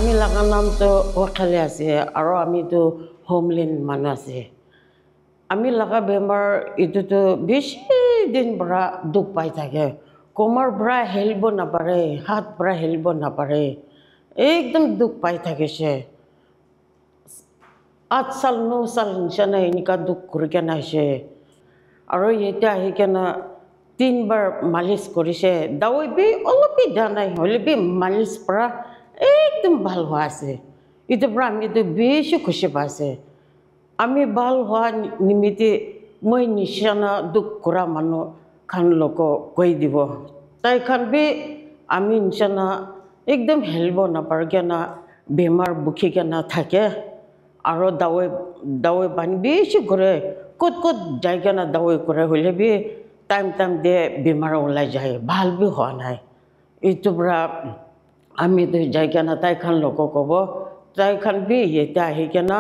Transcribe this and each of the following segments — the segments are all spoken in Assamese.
আমি লাগা নামটো ওখালে আছে আৰু আমিতো হোমলেণ্ড মানুহ আছে আমি লাগা বেমাৰ ইটোতো বেছি দিন পৰা দুখ পাই থাকে কোমৰ পৰা হেলিব নাপাৰে হাত পৰা হেলিব নাপাৰে একদম দুখ পাই থাকিছে 8 সাল 9 সাল নিচিনা এনেকা দুখ কৰি কেনে আহিছে আৰু এতিয়া আহি কেনে 3 বাৰ মালিচ কৰিছে দাৱাই বি অলপি দিয়া নাই হ'লে বি মালিচ পৰা একদম ভাল হোৱা আছে ইটো পৰা আমিতো বেছি খুশি পাইছে আমি ভাল হোৱা নিমিত্তে মই নিচিনা দুখ কৰা মানুহ খান লোক কৈ দিব তাই খান বি আমি নিচিনা একদম হেলিব নাপাৰ কেনে বেমাৰ বুখি কেনে থাকে আৰু দাৱাই পানী বেছি কৰে ক'ত ক'ত যাই কেনে দাৱাই কৰে হ'লে বি টাইম দে বেমাৰ ওলাই যায় ভাল বি হোৱা নাই এইটো পৰা আমি যাই কেনে তাই খান লোক ক'ব তাই খান বি এতিয়া আহি কেনে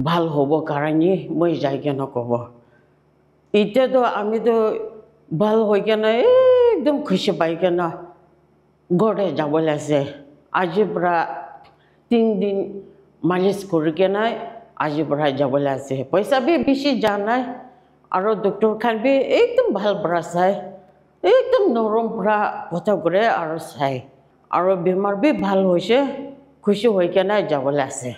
ভাল হ'ব কাৰণে মই যাই কেনে ক'ব এতিয়াতো আমিতো ভাল হৈ কেনে একদম খুশি পাই কেনে ঘৰতে যাবলৈ আছে আজিৰ পৰা 3 দিন মালিচ কৰি কেনে আজিৰ পৰা যাবলৈ আছে পইচা বি বেছি যা নাই আৰু ডক্টৰ খান বি একদম ভাল পৰা চাই একদম নৰম পৰা কথা কৰে আৰু চাই আৰু বেমাৰ বি ভাল হৈছে খুশি হৈ কেনে যাবলৈ আছে